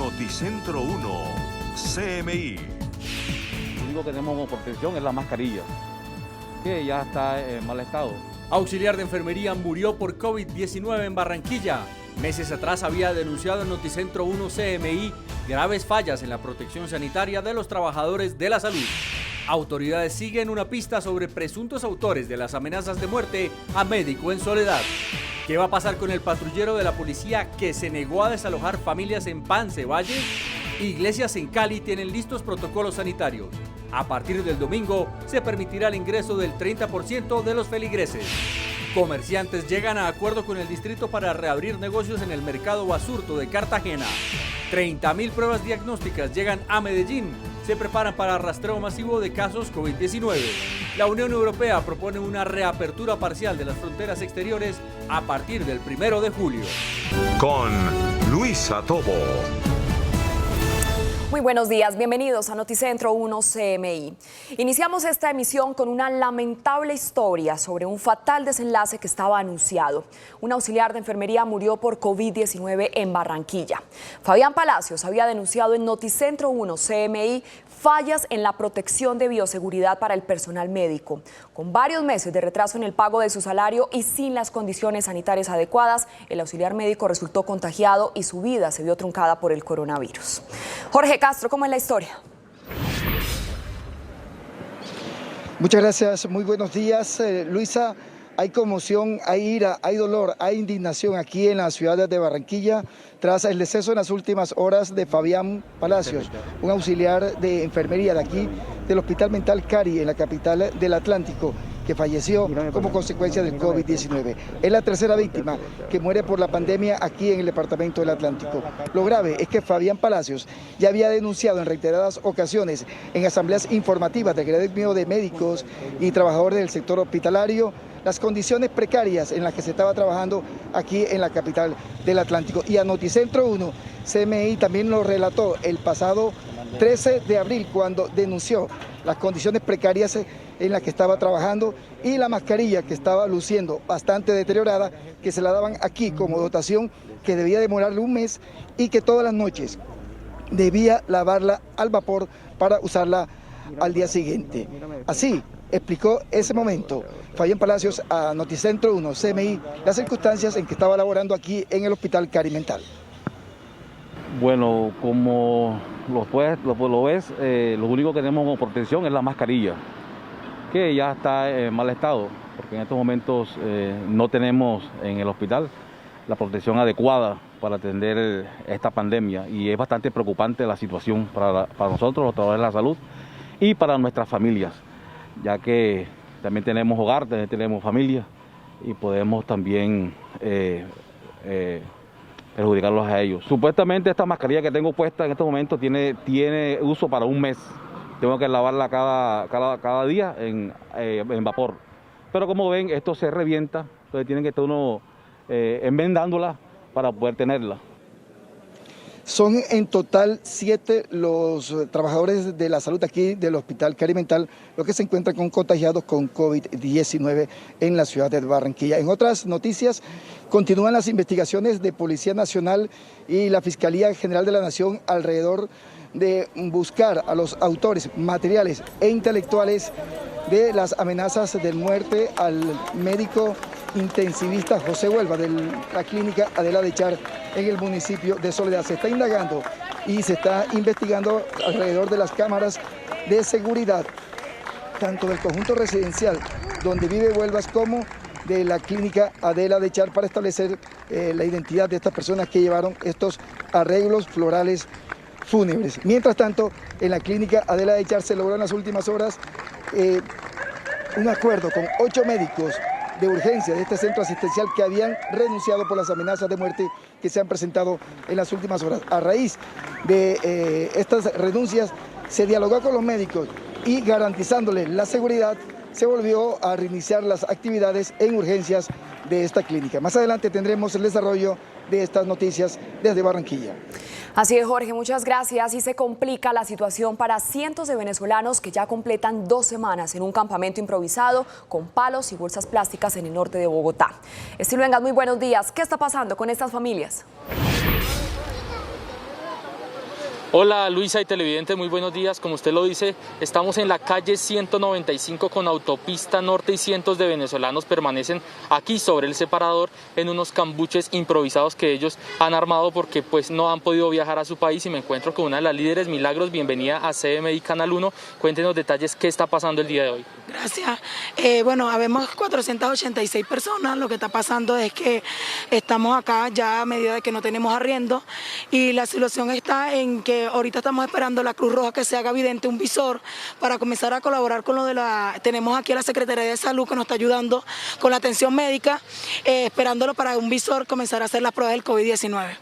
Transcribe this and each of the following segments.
Noticentro 1, CMI. Lo único que tenemos como protección es la mascarilla, que ya está en mal estado. Auxiliar de enfermería murió por COVID-19 en Barranquilla. Meses atrás había denunciado en Noticentro 1 CMI graves fallas en la protección sanitaria de los trabajadores de la salud. Autoridades siguen una pista sobre presuntos autores de las amenazas de muerte a médico en Soledad. ¿Qué va a pasar con el patrullero de la policía que se negó a desalojar familias en Pance Valle? Iglesias en Cali tienen listos protocolos sanitarios. A partir del domingo se permitirá el ingreso del 30% de los feligreses. Comerciantes llegan a acuerdo con el distrito para reabrir negocios en el mercado Basurto de Cartagena. 30.000 pruebas diagnósticas llegan a Medellín. Se preparan para rastreo masivo de casos COVID-19. La Unión Europea propone una reapertura parcial de las fronteras exteriores a partir del 1 de julio. Con Luisa Tobo. Muy buenos días, bienvenidos a Noticentro 1 CMI. Iniciamos esta emisión con una lamentable historia sobre un fatal desenlace que estaba anunciado. Un auxiliar de enfermería murió por COVID-19 en Barranquilla. Fabián Palacios había denunciado en Noticentro 1 CMI fallas en la protección de bioseguridad para el personal médico. Con varios meses de retraso en el pago de su salario y sin las condiciones sanitarias adecuadas, el auxiliar médico resultó contagiado y su vida se vio truncada por el coronavirus. Jorge Castro, ¿cómo es la historia? Muchas gracias, muy buenos días, Luisa. Hay conmoción, hay ira, hay dolor, hay indignación aquí en la ciudad de Barranquilla tras el deceso en las últimas horas de Fabián Palacios, un auxiliar de enfermería de aquí, del Hospital Mental Cari, en la capital del Atlántico, que falleció como consecuencia del COVID-19. Es la tercera víctima que muere por la pandemia aquí en el departamento del Atlántico. Lo grave es que Fabián Palacios ya había denunciado en reiteradas ocasiones en asambleas informativas del gremio de médicos y trabajadores del sector hospitalario las condiciones precarias en las que se estaba trabajando aquí en la capital del Atlántico. Y a Noticentro 1, CMI también lo relató el pasado 13 de abril cuando denunció las condiciones precarias en las que estaba trabajando y la mascarilla que estaba luciendo bastante deteriorada, que se la daban aquí como dotación, que debía demorarle un mes y que todas las noches debía lavarla al vapor para usarla al día siguiente. Así explicó ese momento Fabián Palacios a Noticentro 1 CMI las circunstancias en que estaba laborando aquí en el Hospital Cari Mental. Bueno, como lo ves, lo único que tenemos como protección es la mascarilla, que ya está en mal estado, porque en estos momentos no tenemos en el hospital la protección adecuada para atender esta pandemia y es bastante preocupante la situación para nosotros, los trabajadores de la salud y para nuestras familias, ya que también tenemos hogar, también tenemos familia y podemos también perjudicarlos a ellos. Supuestamente esta mascarilla que tengo puesta en este momento tiene uso para un mes. Tengo que lavarla cada día en vapor. Pero como ven, esto se revienta, entonces tienen que estar uno enmendándola para poder tenerla. Son en total 7 los trabajadores de la salud aquí del Hospital Cari Mental los que se encuentran contagiados con COVID-19 en la ciudad de Barranquilla. En otras noticias, continúan las investigaciones de Policía Nacional y la Fiscalía General de la Nación alrededor de buscar a los autores materiales e intelectuales de las amenazas de muerte al médico intensivista José Huelva de la clínica Adela de Char en el municipio de Soledad. Se está indagando y se está investigando alrededor de las cámaras de seguridad, tanto del conjunto residencial donde vive Huelvas como de la clínica Adela de Char para establecer la identidad de estas personas que llevaron estos arreglos florales fúnebres. Mientras tanto, en la clínica Adela de Char se logró en las últimas horas un acuerdo con 8 médicos de urgencia de este centro asistencial que habían renunciado por las amenazas de muerte que se han presentado en las últimas horas. A raíz de estas renuncias se dialogó con los médicos y garantizándoles la seguridad se volvió a reiniciar las actividades en urgencias de esta clínica. Más adelante tendremos el desarrollo de estas noticias desde Barranquilla. Así es, Jorge, muchas gracias. Y se complica la situación para cientos de venezolanos que ya completan 2 semanas en un campamento improvisado con palos y bolsas plásticas en el norte de Bogotá. Estilvengas, muy buenos días. ¿Qué está pasando con estas familias? Hola Luisa y televidentes, muy buenos días. Como usted lo dice, estamos en la calle 195 con autopista norte y cientos de venezolanos permanecen aquí sobre el separador en unos cambuches improvisados que ellos han armado porque pues no han podido viajar a su país, y me encuentro con una de las líderes. Milagros, bienvenida a CMI Canal 1. Cuéntenos detalles, ¿qué está pasando el día de hoy? Gracias. Bueno, habemos 486 personas. Lo que está pasando es que estamos acá ya a medida de que no tenemos arriendo, y la situación está en que ahorita estamos esperando la Cruz Roja que se haga evidente un visor para comenzar a colaborar con lo de tenemos aquí a la Secretaría de Salud que nos está ayudando con la atención médica, esperándolo para un visor comenzar a hacer las pruebas del COVID-19.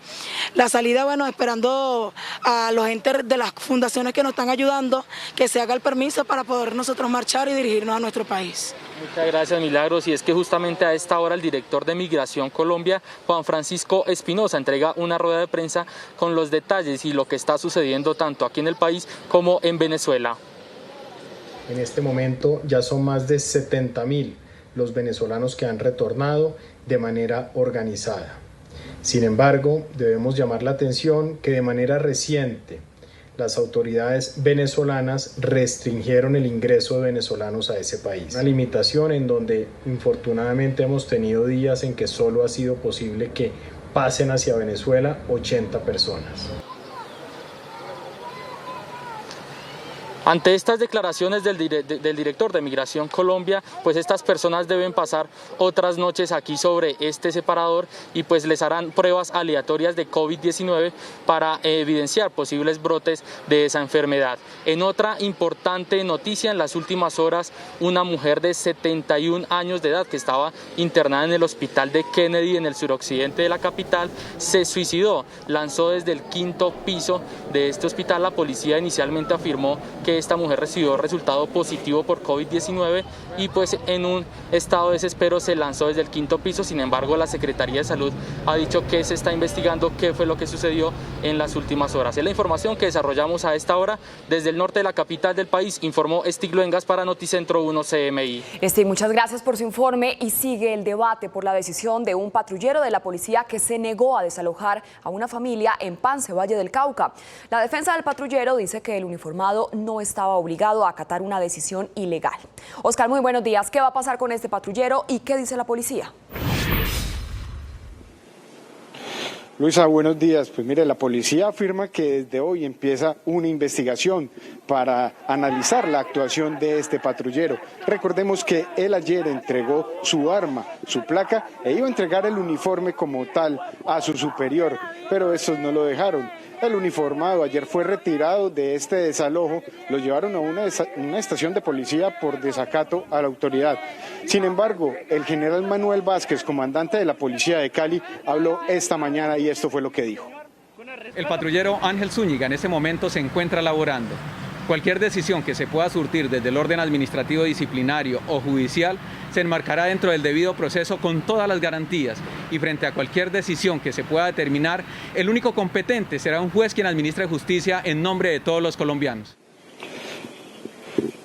La salida, bueno, esperando a los entes de las fundaciones que nos están ayudando, que se haga el permiso para poder nosotros marchar y dirigirnos a nuestro país. Muchas gracias, Milagros. Y es que justamente a esta hora el director de Migración Colombia, Juan Francisco Espinosa, entrega una rueda de prensa con los detalles y lo que está sucediendo tanto aquí en el país como en Venezuela. En este momento ya son más de 70.000 los venezolanos que han retornado de manera organizada. Sin embargo, debemos llamar la atención que de manera reciente las autoridades venezolanas restringieron el ingreso de venezolanos a ese país. Una limitación en donde infortunadamente hemos tenido días en que solo ha sido posible que pasen hacia Venezuela 80 personas. Ante estas declaraciones del director de Migración Colombia, pues estas personas deben pasar otras noches aquí sobre este separador y pues les harán pruebas aleatorias de COVID-19 para evidenciar posibles brotes de esa enfermedad. En otra importante noticia, en las últimas horas, una mujer de 71 años de edad que estaba internada en el hospital de Kennedy en el suroccidente de la capital se suicidó. Lanzó desde el 5º piso de este hospital. La policía inicialmente afirmó que esta mujer recibió resultado positivo por COVID-19 y pues en un estado de desespero se lanzó desde el 5º piso. Sin embargo, la Secretaría de Salud ha dicho que se está investigando qué fue lo que sucedió en las últimas horas. Es la información que desarrollamos a esta hora. Desde el norte de la capital del país, informó Stig Luengas para Noticentro 1 CMI. Stig, muchas gracias por su informe. Y sigue el debate por la decisión de un patrullero de la policía que se negó a desalojar a una familia en Pance, Valle del Cauca. La defensa del patrullero dice que el uniformado no estaba obligado a acatar una decisión ilegal. Oscar, muy buenos días. ¿Qué va a pasar con este patrullero y qué dice la policía? Luisa, buenos días. Pues mire, la policía afirma que desde hoy empieza una investigación para analizar la actuación de este patrullero. Recordemos que él ayer entregó su arma, su placa, e iba a entregar el uniforme como tal a su superior, pero estos no lo dejaron. El uniformado ayer fue retirado de este desalojo, lo llevaron a una estación de policía por desacato a la autoridad. Sin embargo, el general Manuel Vázquez, comandante de la policía de Cali, habló esta mañana y esto fue lo que dijo. El patrullero Ángel Zúñiga en este momento se encuentra laborando. Cualquier decisión que se pueda surtir desde el orden administrativo disciplinario o judicial se enmarcará dentro del debido proceso con todas las garantías, y frente a cualquier decisión que se pueda determinar, el único competente será un juez quien administre justicia en nombre de todos los colombianos.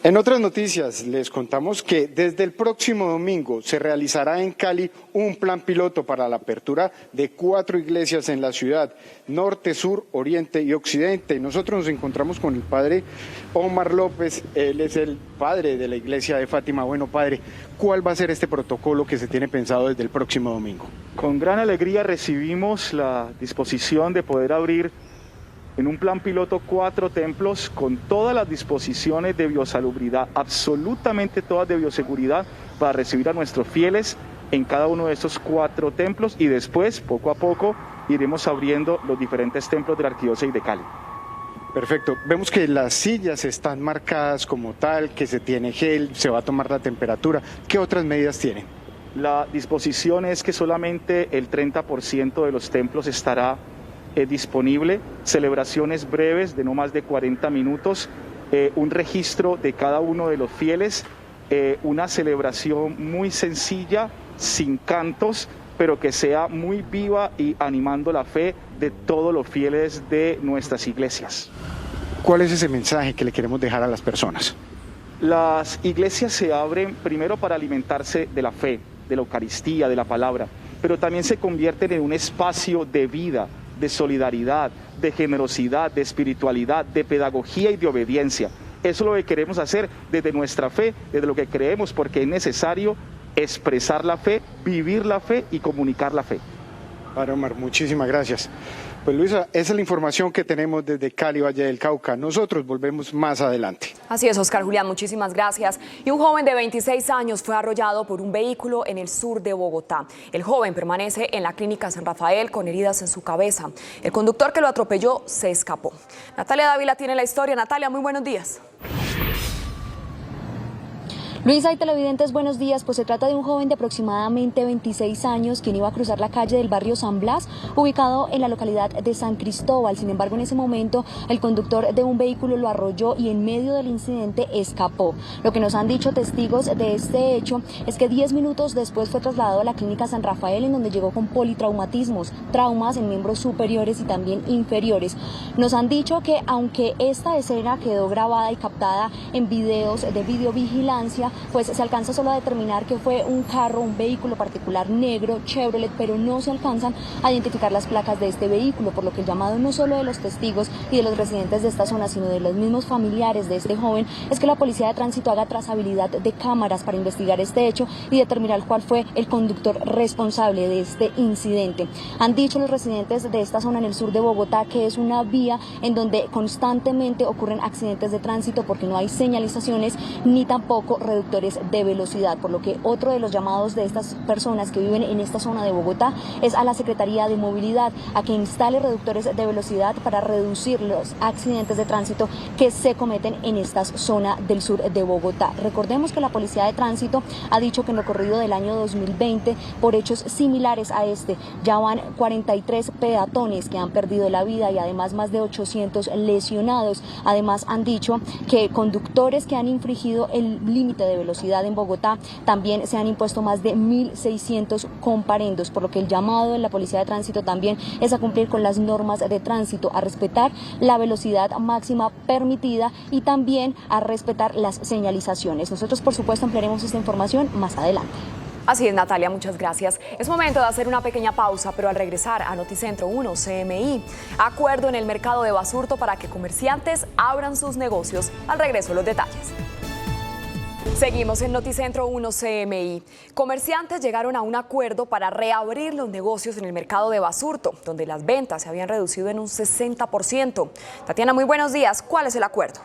En otras noticias, les contamos que desde el próximo domingo se realizará en Cali un plan piloto para la apertura de 4 iglesias en la ciudad, norte, sur, oriente y occidente. Nosotros nos encontramos con el padre Omar López, él es el padre de la iglesia de Fátima. Bueno, padre, ¿cuál va a ser este protocolo que se tiene pensado desde el próximo domingo? Con gran alegría recibimos la disposición de poder abrir en un plan piloto 4 templos con todas las disposiciones de biosalubridad, absolutamente todas de bioseguridad, para recibir a nuestros fieles en cada uno de estos 4 templos, y después, poco a poco, iremos abriendo los diferentes templos de la Arquidiócesis de Cali. Perfecto. Vemos que las sillas están marcadas como tal, que se tiene gel, se va a tomar la temperatura. ¿Qué otras medidas tienen? La disposición es que solamente el 30% de los templos estará disponible, celebraciones breves de no más de 40 minutos, un registro de cada uno de los fieles, una celebración muy sencilla, sin cantos, pero que sea muy viva y animando la fe de todos los fieles de nuestras iglesias. ¿Cuál es ese mensaje que le queremos dejar a las personas? Las iglesias se abren primero para alimentarse de la fe, de la Eucaristía, de la palabra, pero también se convierten en un espacio de vida de solidaridad, de generosidad, de espiritualidad, de pedagogía y de obediencia. Eso es lo que queremos hacer desde nuestra fe, desde lo que creemos, porque es necesario expresar la fe, vivir la fe y comunicar la fe. Padre Omar, muchísimas gracias. Pues Luisa, esa es la información que tenemos desde Cali, Valle del Cauca. Nosotros volvemos más adelante. Así es, Oscar Julián, muchísimas gracias. Y un joven de 26 años fue arrollado por un vehículo en el sur de Bogotá. El joven permanece en la clínica San Rafael con heridas en su cabeza. El conductor que lo atropelló se escapó. Natalia Dávila tiene la historia. Natalia, muy buenos días. Luisa y televidentes, buenos días. Pues se trata de un joven de aproximadamente 26 años quien iba a cruzar la calle del barrio San Blas, ubicado en la localidad de San Cristóbal. Sin embargo, en ese momento el conductor de un vehículo lo arrolló y en medio del incidente escapó. Lo que nos han dicho testigos de este hecho es que 10 minutos después fue trasladado a la clínica San Rafael, en donde llegó con politraumatismos, traumas en miembros superiores y también inferiores. Nos han dicho que aunque esta escena quedó grabada y captada en videos de videovigilancia, pues se alcanza solo a determinar que fue un carro, un vehículo particular negro, Chevrolet, pero no se alcanzan a identificar las placas de este vehículo, por lo que el llamado no solo de los testigos y de los residentes de esta zona, sino de los mismos familiares de este joven, es que la policía de tránsito haga trazabilidad de cámaras para investigar este hecho y determinar cuál fue el conductor responsable de este incidente. Han dicho los residentes de esta zona en el sur de Bogotá que es una vía en donde constantemente ocurren accidentes de tránsito porque no hay señalizaciones ni tampoco reductores de velocidad, por lo que otro de los llamados de estas personas que viven en esta zona de Bogotá es a la Secretaría de Movilidad a que instale reductores de velocidad para reducir los accidentes de tránsito que se cometen en esta zona del sur de Bogotá. Recordemos que la Policía de Tránsito ha dicho que en lo corrido del año 2020, por hechos similares a este, ya van 43 peatones que han perdido la vida y además más de 800 lesionados. Además han dicho que conductores que han infringido el límite de velocidad en Bogotá también se han impuesto más de 1.600 comparendos, por lo que el llamado de la Policía de Tránsito también es a cumplir con las normas de tránsito, a respetar la velocidad máxima permitida y también a respetar las señalizaciones. Nosotros, por supuesto, ampliaremos esta información más adelante. Así es, Natalia, muchas gracias. Es momento de hacer una pequeña pausa, pero al regresar a Noticentro 1 CMI, acuerdo en el mercado de Basurto para que comerciantes abran sus negocios. Al regreso, los detalles. Seguimos en Noticentro 1 CMI. Comerciantes llegaron a un acuerdo para reabrir los negocios en el mercado de Basurto, donde las ventas se habían reducido en un 60%. Tatiana, muy buenos días. ¿Cuál es el acuerdo?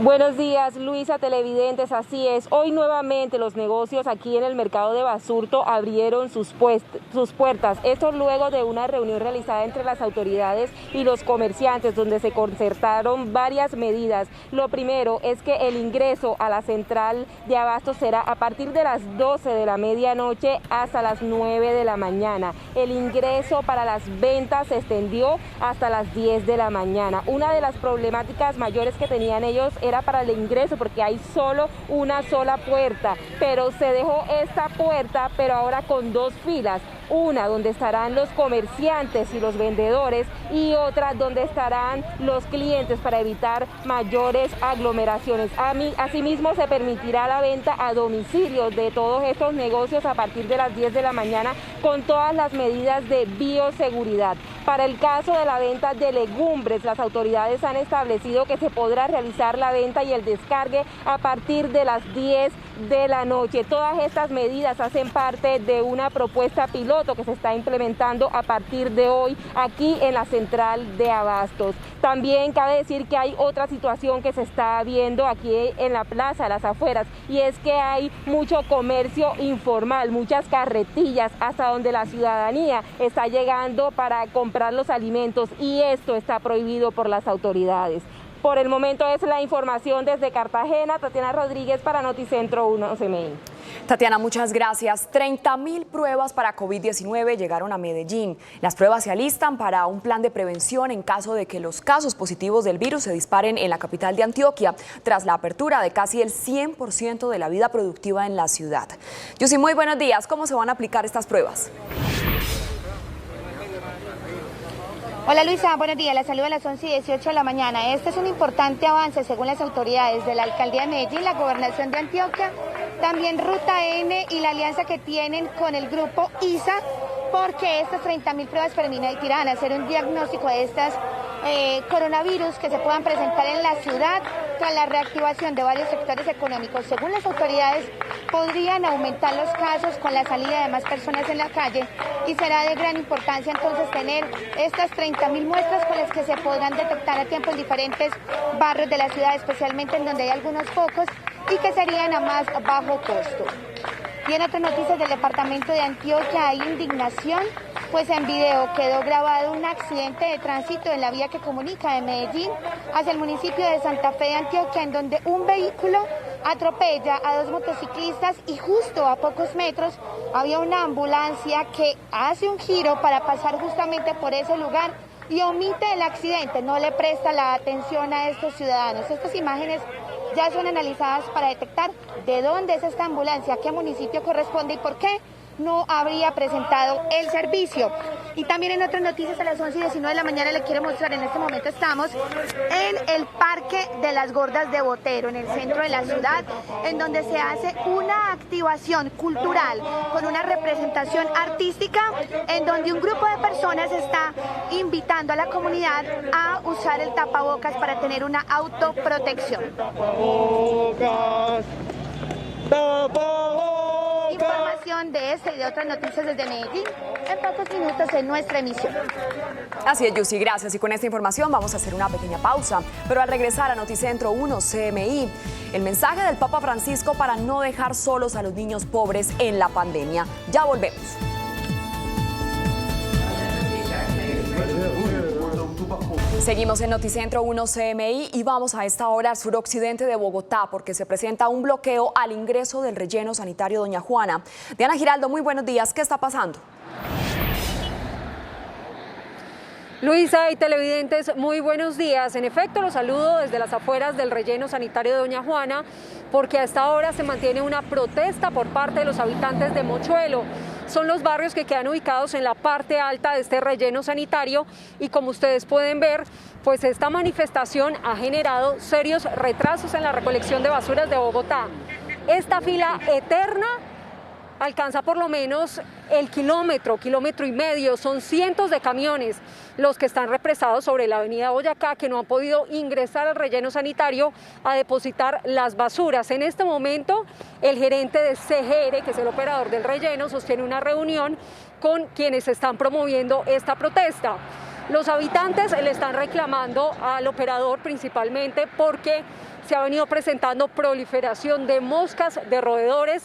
Buenos días, Luisa, televidentes, así es. Hoy nuevamente los negocios aquí en el mercado de Basurto abrieron sus puertas. Esto luego de una reunión realizada entre las autoridades y los comerciantes, donde se concertaron varias medidas. Lo primero es que el ingreso a la central de abastos será a partir de las 12 de la medianoche hasta las 9 de la mañana. El ingreso para las ventas se extendió hasta las 10 de la mañana. Una de las problemáticas mayores que tenían ellos era para el ingreso, porque hay solo una sola puerta, pero se dejó esta puerta, pero ahora con dos filas, una donde estarán los comerciantes y los vendedores y otra donde estarán los clientes para evitar mayores aglomeraciones. Asimismo, se permitirá la venta a domicilio de todos estos negocios a partir de las 10 de la mañana con todas las medidas de bioseguridad. Para el caso de la venta de legumbres, las autoridades han establecido que se podrá realizar la venta y el descargue a partir de las 10 de la noche. Todas estas medidas hacen parte de una propuesta piloto que se está implementando a partir de hoy aquí en la central de abastos. También cabe decir que hay otra situación que se está viendo aquí en la plaza, a las afueras, y es que hay mucho comercio informal, muchas carretillas hasta donde la ciudadanía está llegando para comprar los alimentos, y esto está prohibido por las autoridades. Por el momento es la información desde Cartagena. Tatiana Rodríguez para Noticentro 1 CMI. Tatiana, muchas gracias. 30.000 pruebas para COVID-19 llegaron a Medellín. Las pruebas se alistan para un plan de prevención en caso de que los casos positivos del virus se disparen en la capital de Antioquia, tras la apertura de casi el 100% de la vida productiva en la ciudad. Yusi, muy buenos días. ¿Cómo se van a aplicar estas pruebas? Hola Luisa, buenos días, la saludo a las 11:18 de la mañana. Este es un importante avance según las autoridades de la Alcaldía de Medellín, la Gobernación de Antioquia, también Ruta N y la alianza que tienen con el grupo ISA porque estas 30.000 pruebas permitirán hacer un diagnóstico de estas coronavirus que se puedan presentar en la ciudad tras la reactivación de varios sectores económicos. Según las autoridades, podrían aumentar los casos con la salida de más personas en la calle y será de gran importancia entonces tener estas 30.000 muestras con las que se podrán detectar a tiempo en diferentes barrios de la ciudad, especialmente en donde hay algunos focos y que serían a más bajo costo. Y en otras noticias del departamento de Antioquia hay indignación, pues en video quedó grabado un accidente de tránsito en la vía que comunica de Medellín hacia el municipio de Santa Fe de Antioquia, en donde un vehículo atropella a dos motociclistas y justo a pocos metros había una ambulancia que hace un giro para pasar justamente por ese lugar y omite el accidente, no le presta la atención a estos ciudadanos. Estas imágenes ya son analizadas para detectar de dónde es esta ambulancia, a qué municipio corresponde y por qué no habría presentado el servicio. Y también en otras noticias, a las 11:19 de la mañana le quiero mostrar, en este momento estamos en el Parque de las Gordas de Botero, en el centro de la ciudad, en donde se hace una activación cultural con una representación artística, en donde un grupo de personas está invitando a la comunidad a usar el tapabocas para tener una autoprotección. Información de esta y de otras noticias desde Medellín en pocos minutos en nuestra emisión. Así es, Yusi, gracias. Y con esta información vamos a hacer una pequeña pausa. Pero al regresar a Noticentro 1 CMI, el mensaje del Papa Francisco para no dejar solos a los niños pobres en la pandemia. Ya volvemos. Seguimos en Noticentro 1 CMI y vamos a esta hora al suroccidente de Bogotá porque se presenta un bloqueo al ingreso del relleno sanitario Doña Juana. Diana Giraldo, muy buenos días. ¿Qué está pasando? Luisa y televidentes, muy buenos días. En efecto, los saludo desde las afueras del relleno sanitario de Doña Juana, porque a esta hora se mantiene una protesta por parte de los habitantes de Mochuelo. Son los barrios que quedan ubicados en la parte alta de este relleno sanitario y como ustedes pueden ver, pues esta manifestación ha generado serios retrasos en la recolección de basuras de Bogotá. Esta fila eterna alcanza por lo menos el kilómetro y medio, son cientos de camiones los que están represados sobre la avenida Boyacá que no han podido ingresar al relleno sanitario a depositar las basuras. En este momento el gerente de CGR, que es el operador del relleno, sostiene una reunión con quienes están promoviendo esta protesta. Los habitantes le están reclamando al operador principalmente porque se ha venido presentando proliferación de moscas, de roedores.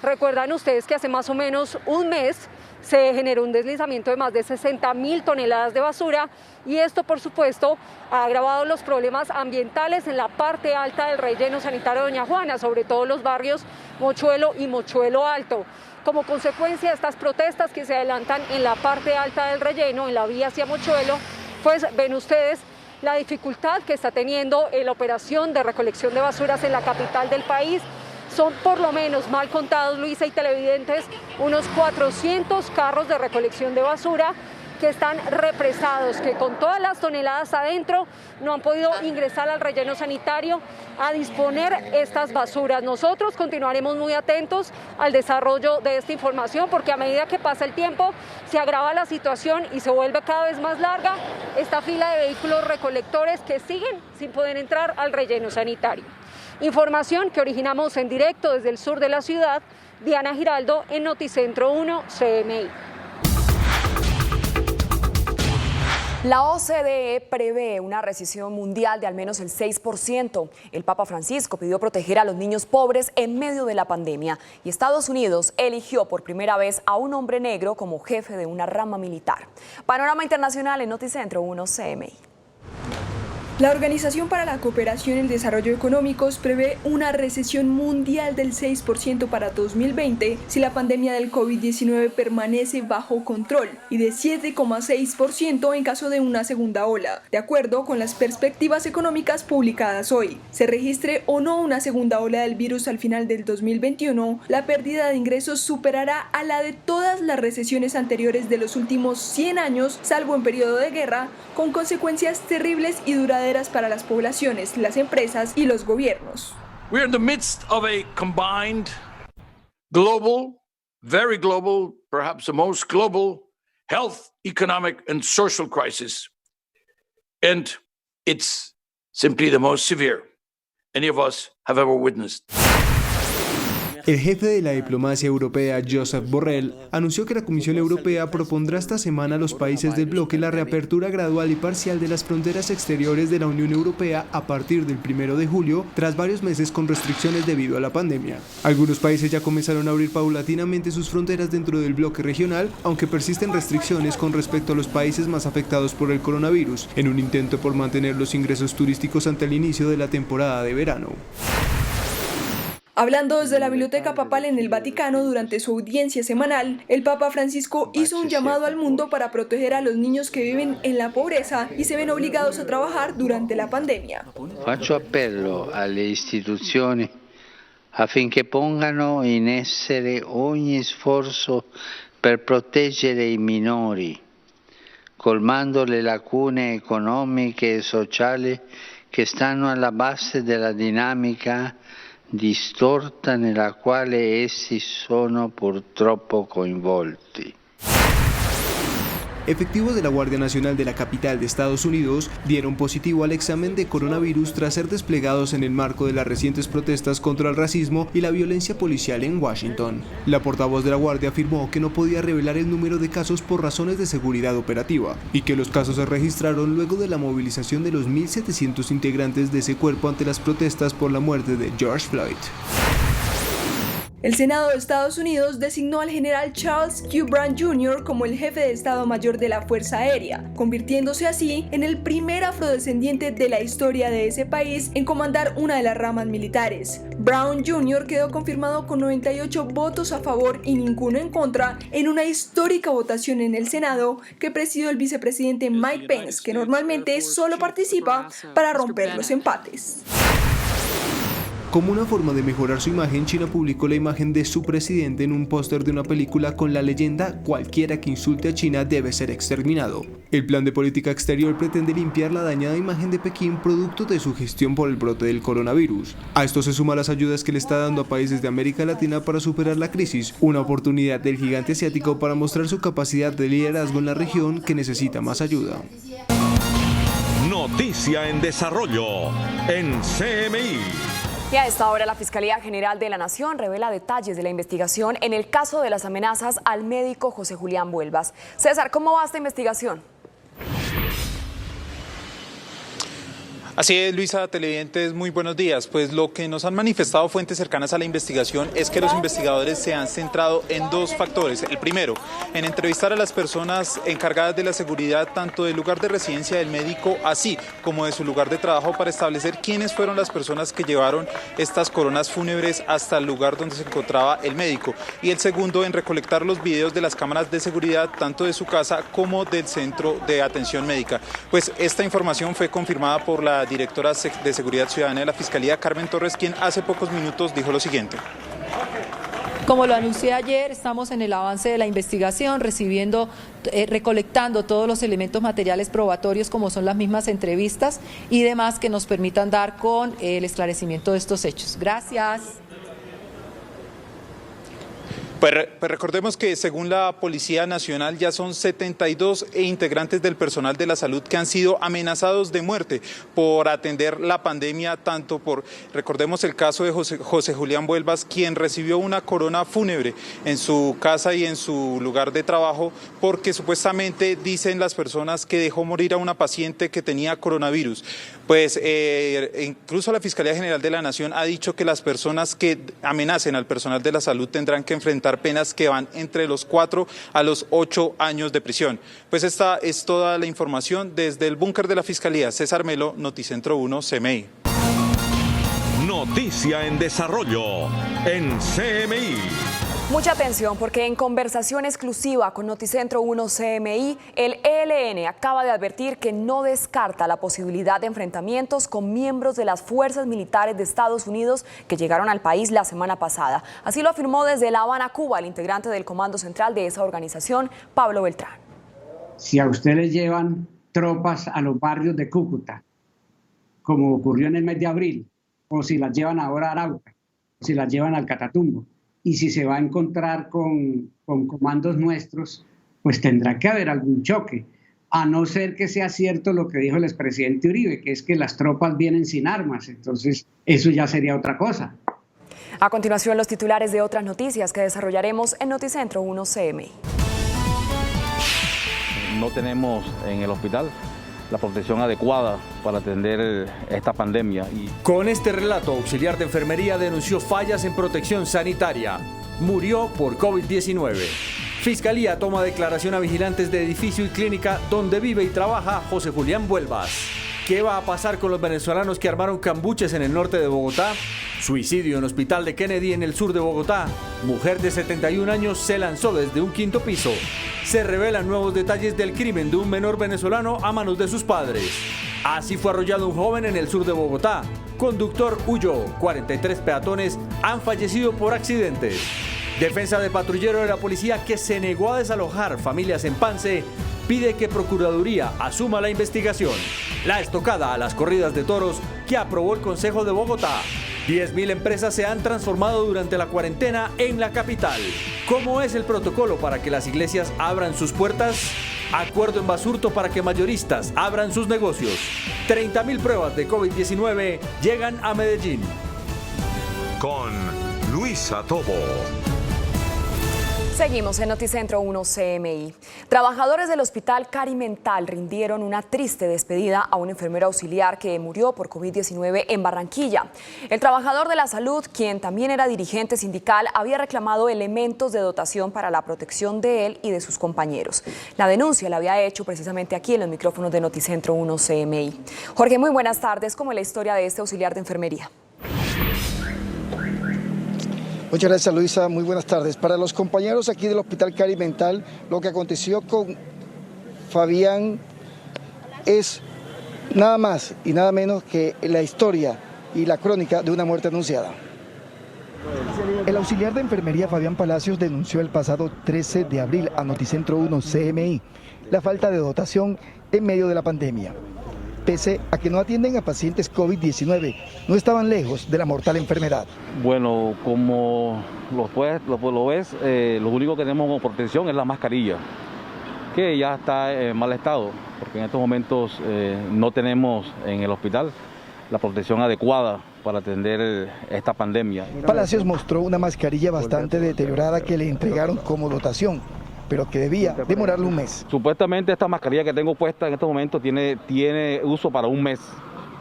Recuerdan ustedes que hace más o menos un mes se generó un deslizamiento de más de 60.000 toneladas de basura y esto, por supuesto, ha agravado los problemas ambientales en la parte alta del relleno sanitario de Doña Juana, sobre todo los barrios Mochuelo y Mochuelo Alto. Como consecuencia de estas protestas que se adelantan en la parte alta del relleno, en la vía hacia Mochuelo, pues ven ustedes la dificultad que está teniendo la operación de recolección de basuras en la capital del país. Son por lo menos, mal contados, Luisa y televidentes, unos 400 carros de recolección de basura que están represados, que con todas las toneladas adentro no han podido ingresar al relleno sanitario a disponer estas basuras. Nosotros continuaremos muy atentos al desarrollo de esta información porque a medida que pasa el tiempo se agrava la situación y se vuelve cada vez más larga esta fila de vehículos recolectores que siguen sin poder entrar al relleno sanitario. Información que originamos en directo desde el sur de la ciudad. Diana Giraldo en Noticentro 1 CMI. La OCDE prevé una recesión mundial de al menos el 6%. El Papa Francisco pidió proteger a los niños pobres en medio de la pandemia y Estados Unidos eligió por primera vez a un hombre negro como jefe de una rama militar. Panorama internacional en Noticentro 1 CMI. La Organización para la Cooperación y el Desarrollo Económicos prevé una recesión mundial del 6% para 2020 si la pandemia del COVID-19 permanece bajo control y de 7,6% en caso de una segunda ola. De acuerdo con las perspectivas económicas publicadas hoy, se registre o no una segunda ola del virus al final del 2021, la pérdida de ingresos superará a la de todas las recesiones anteriores de los últimos 100 años, salvo en periodo de guerra, con consecuencias terribles y duraderas para las poblaciones, las empresas y los gobiernos. We are in the midst of a combined global, very global, perhaps the most global health, economic, and social crisis. And it's simply the most severe any of us have ever witnessed. El jefe de la diplomacia europea, Josep Borrell, anunció que la Comisión Europea propondrá esta semana a los países del bloque la reapertura gradual y parcial de las fronteras exteriores de la Unión Europea a partir del 1 de julio, tras varios meses con restricciones debido a la pandemia. Algunos países ya comenzaron a abrir paulatinamente sus fronteras dentro del bloque regional, aunque persisten restricciones con respecto a los países más afectados por el coronavirus, en un intento por mantener los ingresos turísticos ante el inicio de la temporada de verano. Hablando desde la Biblioteca Papal en el Vaticano durante su audiencia semanal, el Papa Francisco hizo un llamado al mundo para proteger a los niños que viven en la pobreza y se ven obligados a trabajar durante la pandemia. Faccio appello alle istituzioni affinché pongano in essere ogni sforzo per proteggere i minori, colmando le lacune economiche e sociali che stanno alla base della dinamica distorta nella quale essi sono purtroppo coinvolti. Efectivos de la Guardia Nacional de la capital de Estados Unidos dieron positivo al examen de coronavirus tras ser desplegados en el marco de las recientes protestas contra el racismo y la violencia policial en Washington. La portavoz de la Guardia afirmó que no podía revelar el número de casos por razones de seguridad operativa y que los casos se registraron luego de la movilización de los 1.700 integrantes de ese cuerpo ante las protestas por la muerte de George Floyd. El Senado de Estados Unidos designó al general Charles Q. Brown Jr. como el jefe de Estado Mayor de la Fuerza Aérea, convirtiéndose así en el primer afrodescendiente de la historia de ese país en comandar una de las ramas militares. Brown Jr. quedó confirmado con 98 votos a favor y ninguno en contra en una histórica votación en el Senado que presidió el vicepresidente Mike Pence, que normalmente solo participa para romper los empates. Como una forma de mejorar su imagen, China publicó la imagen de su presidente en un póster de una película con la leyenda "Cualquiera que insulte a China debe ser exterminado". El plan de política exterior pretende limpiar la dañada imagen de Pekín producto de su gestión por el brote del coronavirus. A esto se suman las ayudas que le está dando a países de América Latina para superar la crisis, una oportunidad del gigante asiático para mostrar su capacidad de liderazgo en la región que necesita más ayuda. Noticia en desarrollo en CMI. Y a esta hora la Fiscalía General de la Nación revela detalles de la investigación en el caso de las amenazas al médico José Julián Vuelvas. César, ¿cómo va esta investigación? Así es, Luisa, televidentes, muy buenos días. Pues lo que nos han manifestado fuentes cercanas a la investigación es que los investigadores se han centrado en dos factores. El primero, en entrevistar a las personas encargadas de la seguridad tanto del lugar de residencia del médico así como de su lugar de trabajo para establecer quiénes fueron las personas que llevaron estas coronas fúnebres hasta el lugar donde se encontraba el médico. Y el segundo, en recolectar los videos de las cámaras de seguridad tanto de su casa como del centro de atención médica. Pues esta información fue confirmada por la directora de Seguridad Ciudadana de la Fiscalía, Carmen Torres, quien hace pocos minutos dijo lo siguiente. Como lo anuncié ayer, estamos en el avance de la investigación, recolectando todos los elementos materiales probatorios como son las mismas entrevistas y demás que nos permitan dar con el esclarecimiento de estos hechos. Gracias. Pues recordemos que según la Policía Nacional ya son 72 integrantes del personal de la salud que han sido amenazados de muerte por atender la pandemia, recordemos el caso de José Julián Vuelvas, quien recibió una corona fúnebre en su casa y en su lugar de trabajo porque supuestamente dicen las personas que dejó morir a una paciente que tenía coronavirus. Pues incluso la Fiscalía General de la Nación ha dicho que las personas que amenacen al personal de la salud tendrán que enfrentar penas que van entre los 4 a los 8 años de prisión. Pues esta es toda la información desde el búnker de la Fiscalía. César Melo, Noticentro 1, CMI. Noticia en desarrollo en CMI. Mucha atención porque en conversación exclusiva con Noticentro 1 CMI, el ELN acaba de advertir que no descarta la posibilidad de enfrentamientos con miembros de las fuerzas militares de Estados Unidos que llegaron al país la semana pasada. Así lo afirmó desde La Habana, Cuba, el integrante del comando central de esa organización, Pablo Beltrán. Si a ustedes llevan tropas a los barrios de Cúcuta, como ocurrió en el mes de abril, o si las llevan ahora a Arauca, o si las llevan al Catatumbo, y si se va a encontrar con comandos nuestros, pues tendrá que haber algún choque, a no ser que sea cierto lo que dijo el expresidente Uribe, que es que las tropas vienen sin armas, entonces eso ya sería otra cosa. A continuación, los titulares de otras noticias que desarrollaremos en Noticentro 1 CMI. No tenemos en el hospital la protección adecuada para atender esta pandemia. Con este relato, auxiliar de enfermería denunció fallas en protección sanitaria. Murió por COVID-19. Fiscalía toma declaración a vigilantes de edificio y clínica donde vive y trabaja José Julián Vuelvas. ¿Qué va a pasar con los venezolanos que armaron cambuches en el norte de Bogotá? Suicidio en Hospital de Kennedy en el sur de Bogotá. Mujer de 71 años se lanzó desde un quinto piso. Se revelan nuevos detalles del crimen de un menor venezolano a manos de sus padres. Así fue arrollado un joven en el sur de Bogotá. Conductor huyó. 43 peatones han fallecido por accidentes. Defensa de patrullero de la policía que se negó a desalojar familias en Pance pide que Procuraduría asuma la investigación. La estocada a las corridas de toros que aprobó el Consejo de Bogotá. 10.000 empresas se han transformado durante la cuarentena en la capital. ¿Cómo es el protocolo para que las iglesias abran sus puertas? Acuerdo en Basurto para que mayoristas abran sus negocios. 30.000 pruebas de COVID-19 llegan a Medellín. Con Luisa Tobo. Seguimos en Noticentro 1 CMI. Trabajadores del Hospital Carimental rindieron una triste despedida a un enfermero auxiliar que murió por COVID-19 en Barranquilla. El trabajador de la salud, quien también era dirigente sindical, había reclamado elementos de dotación para la protección de él y de sus compañeros. La denuncia la había hecho precisamente aquí en los micrófonos de Noticentro 1 CMI. Jorge, muy buenas tardes. ¿Cómo es la historia de este auxiliar de enfermería? Muchas gracias, Luisa. Muy buenas tardes. Para los compañeros aquí del Hospital Carimental, lo que aconteció con Fabián es nada más y nada menos que la historia y la crónica de una muerte anunciada. El auxiliar de enfermería Fabián Palacios denunció el pasado 13 de abril a Noticentro 1 CMI la falta de dotación en medio de la pandemia. Pese a que no atienden a pacientes COVID-19, no estaban lejos de la mortal enfermedad. Bueno, como lo ves, lo único que tenemos como protección es la mascarilla, que ya está en mal estado, porque en estos momentos no tenemos en el hospital la protección adecuada para atender esta pandemia. Palacios mostró una mascarilla bastante deteriorada que le entregaron como dotación, pero que debía demorarle un mes. Supuestamente esta mascarilla que tengo puesta en estos momentos tiene uso para un mes.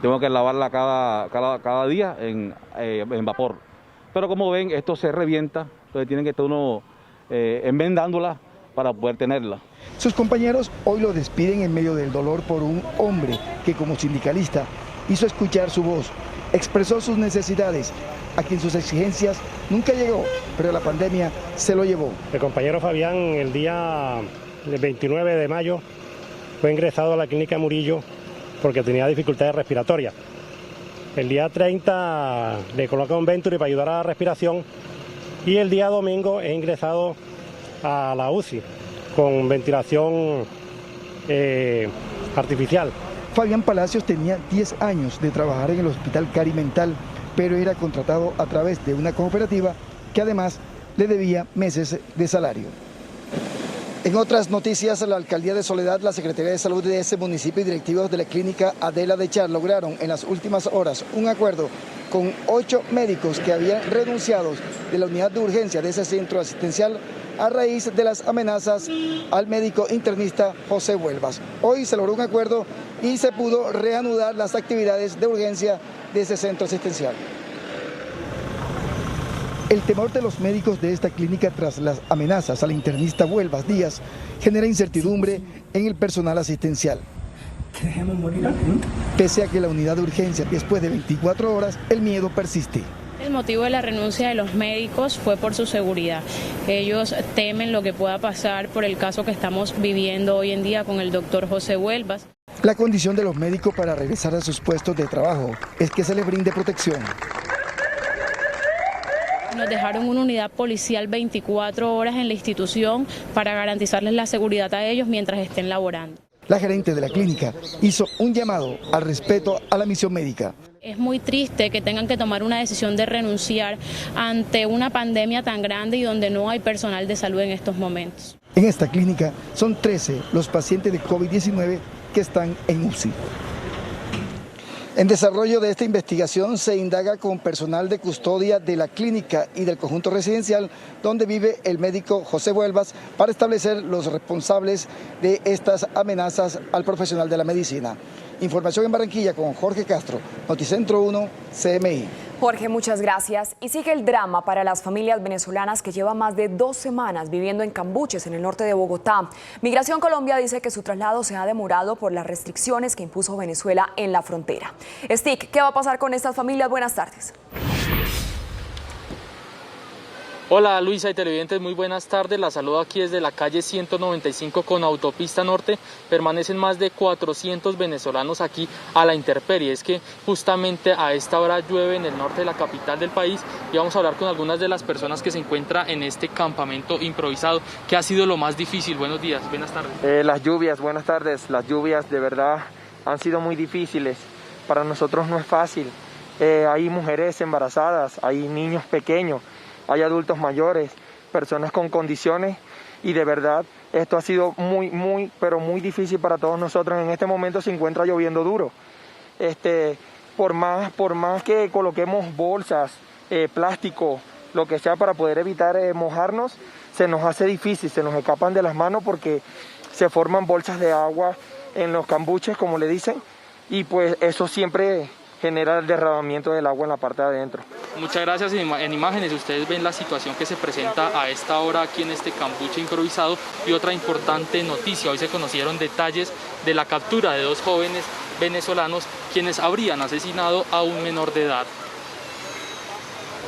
Tengo que lavarla cada día en vapor. Pero como ven, esto se revienta, entonces tienen que estar uno enmendándola para poder tenerla. Sus compañeros hoy lo despiden en medio del dolor por un hombre que como sindicalista hizo escuchar su voz, expresó sus necesidades, a quien sus exigencias nunca llegó, pero la pandemia se lo llevó. El compañero Fabián el día 29 de mayo fue ingresado a la clínica Murillo porque tenía dificultades respiratorias. El día 30 le colocan un Venturi para ayudar a la respiración y el día domingo es ingresado a la UCI con ventilación artificial. Fabián Palacios tenía 10 años de trabajar en el Hospital Carimental, pero era contratado a través de una cooperativa que además le debía meses de salario. En otras noticias, la Alcaldía de Soledad, la Secretaría de Salud de ese municipio y directivos de la clínica Adela de Char lograron en las últimas horas un acuerdo con 8 médicos que habían renunciado de la unidad de urgencia de ese centro asistencial a raíz de las amenazas al médico internista José Vuelvas. Hoy se logró un acuerdo y se pudo reanudar las actividades de urgencia de ese centro asistencial. El temor de los médicos de esta clínica tras las amenazas al internista Vuelvas Díaz genera incertidumbre en el personal asistencial. Pese a que la unidad de urgencia, después de 24 horas, el miedo persiste. El motivo de la renuncia de los médicos fue por su seguridad. Ellos temen lo que pueda pasar por el caso que estamos viviendo hoy en día con el doctor José Vuelvas. La condición de los médicos para regresar a sus puestos de trabajo es que se les brinde protección. Nos dejaron una unidad policial 24 horas en la institución para garantizarles la seguridad a ellos mientras estén laborando. La gerente de la clínica hizo un llamado al respeto a la misión médica. Es muy triste que tengan que tomar una decisión de renunciar ante una pandemia tan grande y donde no hay personal de salud en estos momentos. En esta clínica son 13 los pacientes de COVID-19 que están en UCI. En desarrollo de esta investigación se indaga con personal de custodia de la clínica y del conjunto residencial donde vive el médico José Huelvas para establecer los responsables de estas amenazas al profesional de la medicina. Información en Barranquilla con Jorge Castro, Noticentro 1, CMI. Jorge, muchas gracias. Y sigue el drama para las familias venezolanas que llevan más de 2 semanas viviendo en Cambuches, en el norte de Bogotá. Migración Colombia dice que su traslado se ha demorado por las restricciones que impuso Venezuela en la frontera. Stick, ¿qué va a pasar con estas familias? Buenas tardes. Hola Luisa y televidentes, muy buenas tardes. La saludo aquí desde la calle 195 con Autopista Norte. Permanecen más de 400 venezolanos aquí a la intemperie. Es que justamente a esta hora llueve en el norte de la capital del país y vamos a hablar con algunas de las personas que se encuentran en este campamento improvisado. ¿Qué ha sido lo más difícil? Buenos días, buenas tardes. Las lluvias, buenas tardes. Las lluvias de verdad han sido muy difíciles. Para nosotros no es fácil. Hay mujeres embarazadas, hay niños pequeños. Hay adultos mayores, personas con condiciones y de verdad esto ha sido pero muy difícil para todos nosotros. En este momento se encuentra lloviendo duro. Por más que coloquemos bolsas, plástico, lo que sea para poder evitar mojarnos, se nos hace difícil, se nos escapan de las manos porque se forman bolsas de agua en los cambuches, como le dicen, y pues eso siempre genera el derramamiento del agua en la parte de adentro. Muchas gracias. En imágenes ustedes ven la situación que se presenta a esta hora aquí en este cambuche improvisado. Y otra importante noticia, hoy se conocieron detalles de la captura de 2 jóvenes venezolanos quienes habrían asesinado a un menor de edad.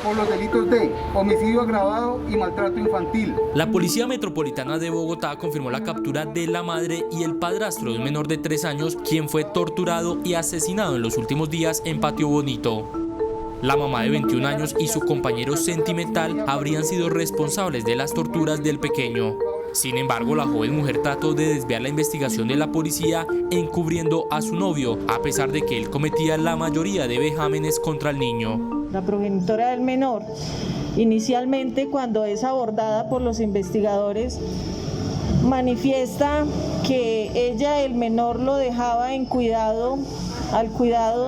Por los delitos de homicidio agravado y maltrato infantil. La Policía Metropolitana de Bogotá confirmó la captura de la madre y el padrastro de un menor de 3 años, quien fue torturado y asesinado en los últimos días en Patio Bonito. La mamá de 21 años y su compañero sentimental habrían sido responsables de las torturas del pequeño. Sin embargo, la joven mujer trató de desviar la investigación de la policía encubriendo a su novio, a pesar de que él cometía la mayoría de vejámenes contra el niño. La progenitora del menor, inicialmente cuando es abordada por los investigadores, manifiesta que ella, el menor, lo dejaba al cuidado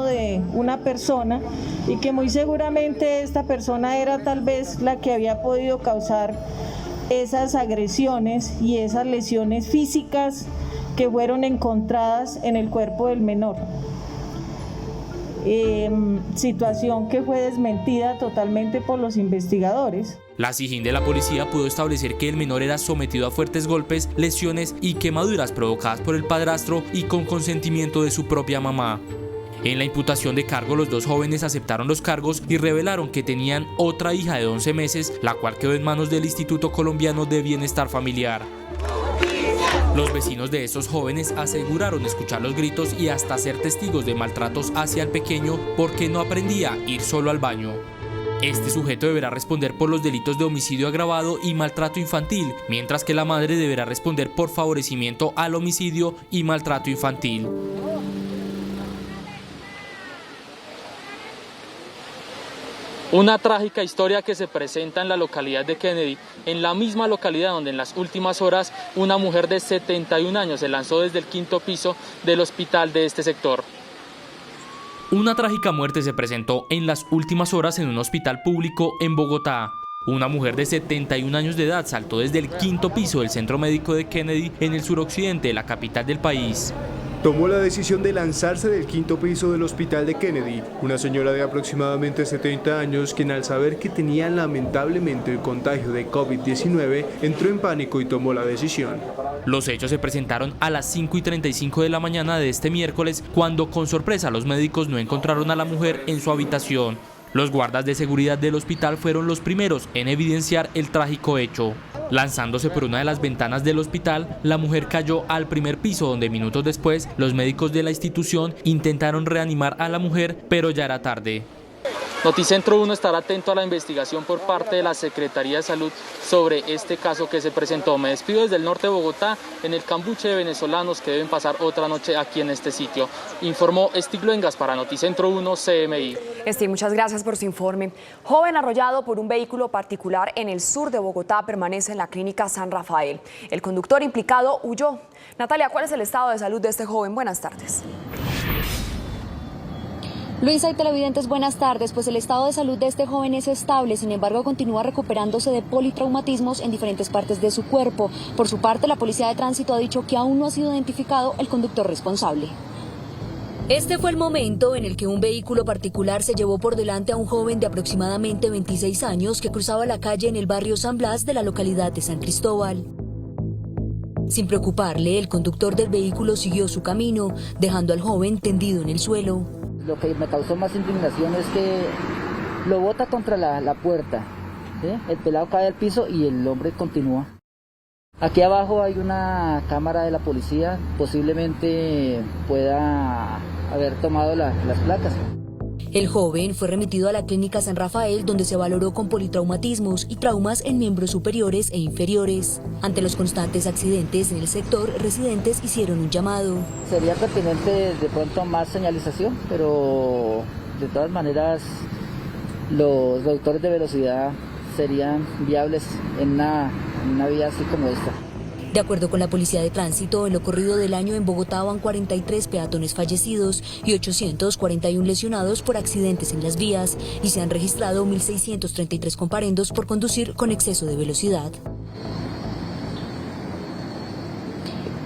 de una persona y que muy seguramente esta persona era tal vez la que había podido causar esas agresiones y esas lesiones físicas que fueron encontradas en el cuerpo del menor. Situación que fue desmentida totalmente por los investigadores. La SIJIN de la policía pudo establecer que el menor era sometido a fuertes golpes, lesiones y quemaduras provocadas por el padrastro y con consentimiento de su propia mamá. En la imputación de cargo, los 2 jóvenes aceptaron los cargos y revelaron que tenían otra hija de 11 meses, la cual quedó en manos del Instituto Colombiano de Bienestar Familiar. Los vecinos de esos jóvenes aseguraron escuchar los gritos y hasta ser testigos de maltratos hacia el pequeño porque no aprendía a ir solo al baño. Este sujeto deberá responder por los delitos de homicidio agravado y maltrato infantil, mientras que la madre deberá responder por favorecimiento al homicidio y maltrato infantil. Una trágica historia que se presenta en la localidad de Kennedy, en la misma localidad donde en las últimas horas una mujer de 71 años se lanzó desde el 5º piso del hospital de este sector. Una trágica muerte se presentó en las últimas horas en un hospital público en Bogotá. Una mujer de 71 años de edad saltó desde el 5º piso del centro médico de Kennedy en el suroccidente de la capital del país. Tomó la decisión de lanzarse del 5º piso del hospital de Kennedy, una señora de aproximadamente 70 años quien al saber que tenía lamentablemente el contagio de COVID-19 entró en pánico y tomó la decisión. Los hechos se presentaron a las 5:35 de la mañana de este miércoles, cuando con sorpresa los médicos no encontraron a la mujer en su habitación. Los guardas de seguridad del hospital fueron los primeros en evidenciar el trágico hecho. Lanzándose por una de las ventanas del hospital, la mujer cayó al 1er piso, donde minutos después los médicos de la institución intentaron reanimar a la mujer, pero ya era tarde. Noticentro 1 estará atento a la investigación por parte de la Secretaría de Salud sobre este caso que se presentó. Me despido desde el norte de Bogotá, en el cambuche de venezolanos que deben pasar otra noche aquí en este sitio. Informó Stig Luengas para Noticentro 1 CMI. Stig, muchas gracias por su informe. Joven arrollado por un vehículo particular en el sur de Bogotá permanece en la clínica San Rafael. El conductor implicado huyó. Natalia, ¿cuál es el estado de salud de este joven? Buenas tardes. Luisa y televidentes, buenas tardes. Pues el estado de salud de este joven es estable, sin embargo continúa recuperándose de politraumatismos en diferentes partes de su cuerpo. Por su parte, la Policía de Tránsito ha dicho que aún no ha sido identificado el conductor responsable. Este fue el momento en el que un vehículo particular se llevó por delante a un joven de aproximadamente 26 años que cruzaba la calle en el barrio San Blas de la localidad de San Cristóbal. Sin preocuparle, el conductor del vehículo siguió su camino, dejando al joven tendido en el suelo. Lo que me causó más indignación es que lo bota contra la puerta, ¿sí? El pelado cae al piso y el hombre continúa. Aquí abajo hay una cámara de la policía, posiblemente pueda haber tomado las placas. El joven fue remitido a la clínica San Rafael, donde se valoró con politraumatismos y traumas en miembros superiores e inferiores. Ante los constantes accidentes en el sector, residentes hicieron un llamado. Sería pertinente de pronto más señalización, pero de todas maneras los reductores de velocidad serían viables en una vía así como esta. De acuerdo con la Policía de Tránsito, en lo corrido del año en Bogotá van 43 peatones fallecidos y 841 lesionados por accidentes en las vías y se han registrado 1.633 comparendos por conducir con exceso de velocidad.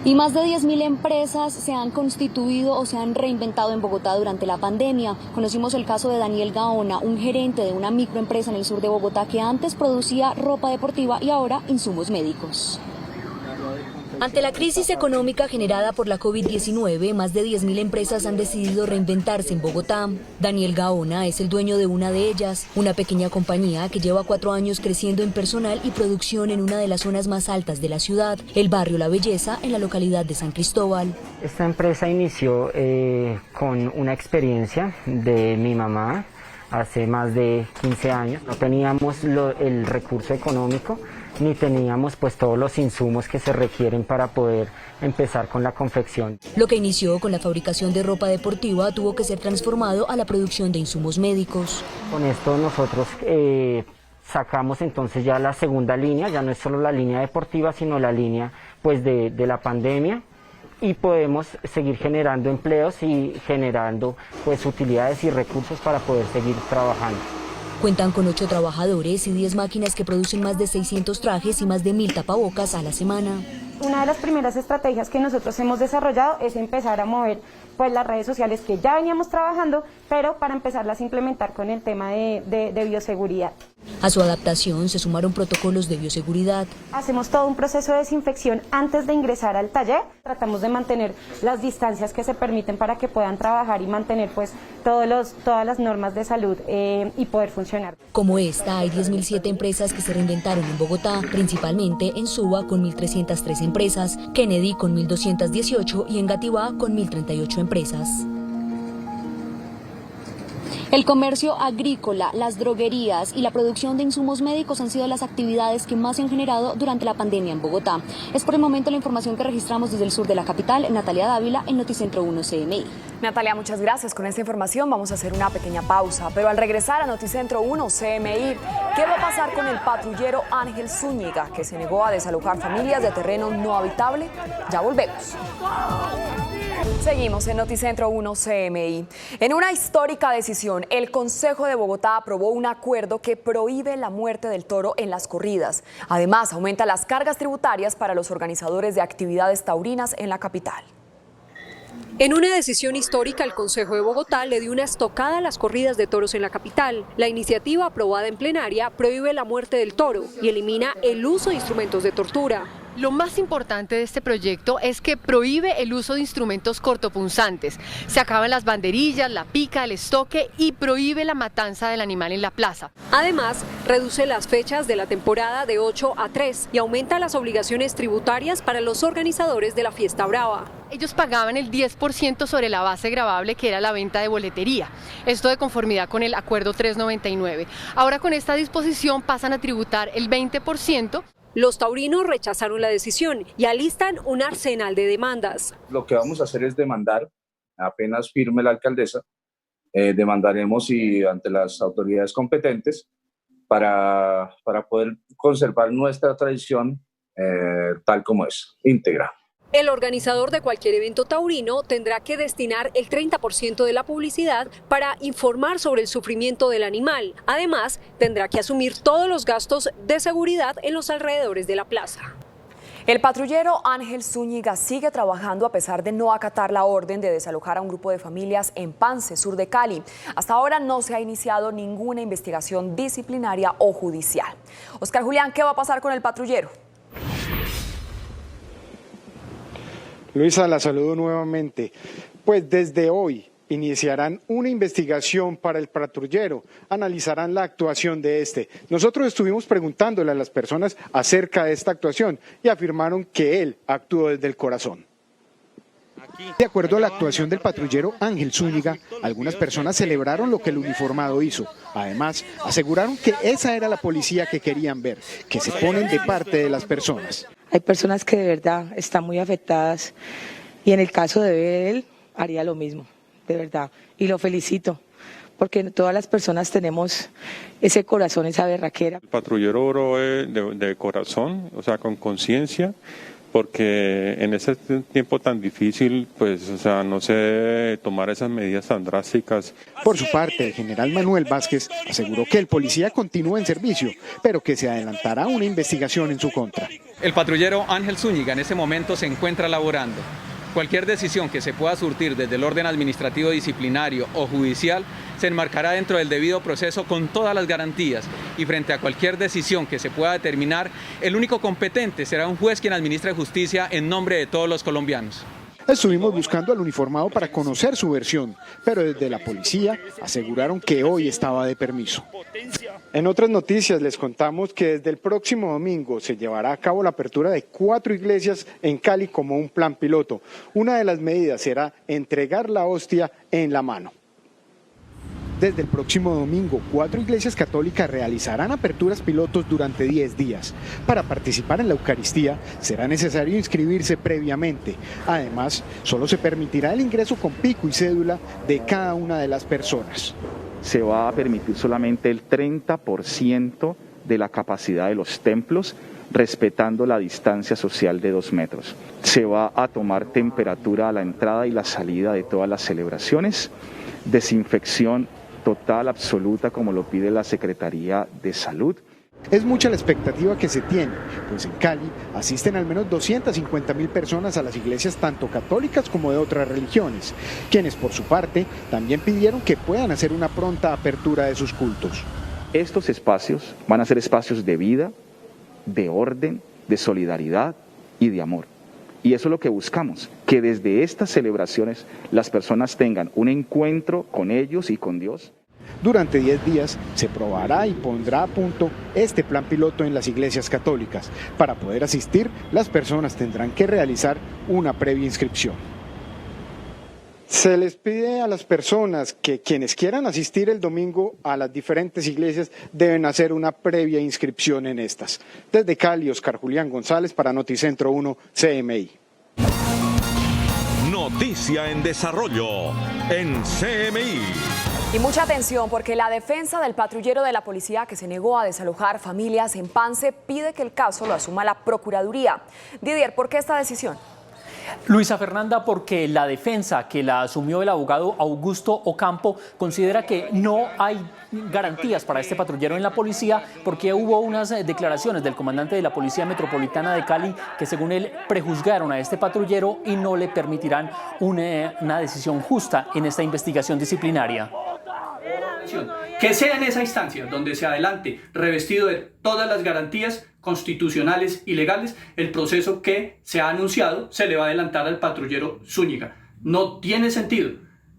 Y más de 10.000 empresas se han constituido o se han reinventado en Bogotá durante la pandemia. Conocimos el caso de Daniel Gaona, un gerente de una microempresa en el sur de Bogotá que antes producía ropa deportiva y ahora insumos médicos. Ante la crisis económica generada por la COVID-19, más de 10.000 empresas han decidido reinventarse en Bogotá. Daniel Gaona es el dueño de una de ellas, una pequeña compañía que lleva 4 años creciendo en personal y producción en una de las zonas más altas de la ciudad, el barrio La Belleza, en la localidad de San Cristóbal. Esta empresa inició con una experiencia de mi mamá hace más de 15 años. No teníamos el recurso económico ni teníamos pues todos los insumos que se requieren para poder empezar con la confección. Lo que inició con la fabricación de ropa deportiva tuvo que ser transformado a la producción de insumos médicos. Con esto nosotros sacamos entonces ya la segunda línea, ya no es solo la línea deportiva, sino la línea pues de la pandemia, y podemos seguir generando empleos y generando pues utilidades y recursos para poder seguir trabajando. Cuentan con 8 trabajadores y 10 máquinas que producen más de 600 trajes y más de 1.000 tapabocas a la semana. Una de las primeras estrategias que nosotros hemos desarrollado es empezar a mover pues las redes sociales que ya veníamos trabajando, pero para empezarlas a implementar con el tema de bioseguridad. A su adaptación se sumaron protocolos de bioseguridad. Hacemos todo un proceso de desinfección antes de ingresar al taller. Tratamos de mantener las distancias que se permiten para que puedan trabajar y mantener pues todas las normas de salud y poder funcionar. Como esta, hay 10.007 empresas que se reinventaron en Bogotá, principalmente en Suba con 1.303 empresas, Kennedy con 1.218 y Engativá con 1.038 empresas. El comercio agrícola, las droguerías y la producción de insumos médicos han sido las actividades que más se han generado durante la pandemia en Bogotá. Es por el momento la información que registramos desde el sur de la capital. Natalia Dávila, en Noticentro 1 CMI. Natalia, muchas gracias. Con esta información vamos a hacer una pequeña pausa, pero al regresar a Noticentro 1 CMI, ¿qué va a pasar con el patrullero Ángel Zúñiga, que se negó a desalojar familias de terreno no habitable? Ya volvemos. Seguimos en Noticentro 1 CMI. En una histórica decisión, el Consejo de Bogotá aprobó un acuerdo que prohíbe la muerte del toro en las corridas. Además, aumenta las cargas tributarias para los organizadores de actividades taurinas en la capital. En una decisión histórica, el Consejo de Bogotá le dio una estocada a las corridas de toros en la capital. La iniciativa aprobada en plenaria prohíbe la muerte del toro y elimina el uso de instrumentos de tortura. Lo más importante de este proyecto es que prohíbe el uso de instrumentos cortopunzantes. Se acaban las banderillas, la pica, el estoque y prohíbe la matanza del animal en la plaza. Además, reduce las fechas de la temporada de 8 a 3 y aumenta las obligaciones tributarias para los organizadores de la Fiesta Brava. Ellos pagaban el 10% sobre la base gravable, que era la venta de boletería. Esto de conformidad con el Acuerdo 399. Ahora con esta disposición pasan a tributar el 20%. Los taurinos rechazaron la decisión y alistan un arsenal de demandas. Lo que vamos a hacer es demandar, apenas firme la alcaldesa, demandaremos ante las autoridades competentes para poder conservar nuestra tradición tal como es, íntegra. El organizador de cualquier evento taurino tendrá que destinar el 30% de la publicidad para informar sobre el sufrimiento del animal. Además, tendrá que asumir todos los gastos de seguridad en los alrededores de la plaza. El patrullero Ángel Zúñiga sigue trabajando a pesar de no acatar la orden de desalojar a un grupo de familias en Pance, sur de Cali. Hasta ahora no se ha iniciado ninguna investigación disciplinaria o judicial. Oscar Julián, ¿qué va a pasar con el patrullero? Luisa, la saludo nuevamente. Pues desde hoy iniciarán una investigación para el patrullero, analizarán la actuación de este. Nosotros estuvimos preguntándole a las personas acerca de esta actuación y afirmaron que él actuó desde el corazón. De acuerdo a la actuación del patrullero Ángel Zúñiga, algunas personas celebraron lo que el uniformado hizo. Además, aseguraron que esa era la policía que querían ver, que se ponen de parte de las personas. Hay personas que de verdad están muy afectadas y en el caso de él haría lo mismo, de verdad. Y lo felicito, porque todas las personas tenemos ese corazón, esa berraquera. El patrullero obró de corazón, o sea, con conciencia, porque en ese tiempo tan difícil, pues, o sea, no se debe tomar esas medidas tan drásticas. Por su parte, el general Manuel Vázquez aseguró que el policía continúa en servicio, pero que se adelantará una investigación en su contra. El patrullero Ángel Zúñiga en ese momento se encuentra laborando. Cualquier decisión que se pueda surtir desde el orden administrativo, disciplinario o judicial se enmarcará dentro del debido proceso con todas las garantías, y frente a cualquier decisión que se pueda determinar, el único competente será un juez quien administre justicia en nombre de todos los colombianos. Estuvimos buscando al uniformado para conocer su versión, pero desde la policía aseguraron que hoy estaba de permiso. En otras noticias les contamos que desde el próximo domingo se llevará a cabo la apertura de 4 iglesias en Cali como un plan piloto. Una de las medidas será entregar la hostia en la mano. Desde el próximo domingo, 4 iglesias católicas realizarán aperturas pilotos durante 10 días. Para participar en la Eucaristía será necesario inscribirse previamente. Además, solo se permitirá el ingreso con pico y cédula de cada una de las personas. Se va a permitir solamente el 30% de la capacidad de los templos, respetando la distancia social de 2 metros. Se va a tomar temperatura a la entrada y la salida de todas las celebraciones, desinfección total, absoluta, como lo pide la Secretaría de Salud. Es mucha la expectativa que se tiene, pues en Cali asisten al menos 250.000 personas a las iglesias tanto católicas como de otras religiones, quienes por su parte también pidieron que puedan hacer una pronta apertura de sus cultos. Estos espacios van a ser espacios de vida, de orden, de solidaridad y de amor. Y eso es lo que buscamos, que desde estas celebraciones las personas tengan un encuentro con ellos y con Dios. Durante 10 días se probará y pondrá a punto este plan piloto en las iglesias católicas. Para poder asistir, las personas tendrán que realizar una previa inscripción. Se les pide a las personas que quienes quieran asistir el domingo a las diferentes iglesias deben hacer una previa inscripción en estas. Desde Cali, Oscar Julián González para Noticentro 1 CMI. Noticia en desarrollo en CMI. Y mucha atención porque la defensa del patrullero de la policía que se negó a desalojar familias en Pance pide que el caso lo asuma la Procuraduría. Didier, ¿por qué esta decisión? Luisa Fernanda, porque la defensa que la asumió el abogado Augusto Ocampo considera que no hay garantías para este patrullero en la policía, porque hubo unas declaraciones del comandante de la Policía Metropolitana de Cali que según él prejuzgaron a este patrullero y no le permitirán una decisión justa en esta investigación disciplinaria. Que sea en esa instancia donde se adelante, revestido de todas las garantías, constitucionales y legales, el proceso que se ha anunciado se le va a adelantar al patrullero Zúñiga. No tiene sentido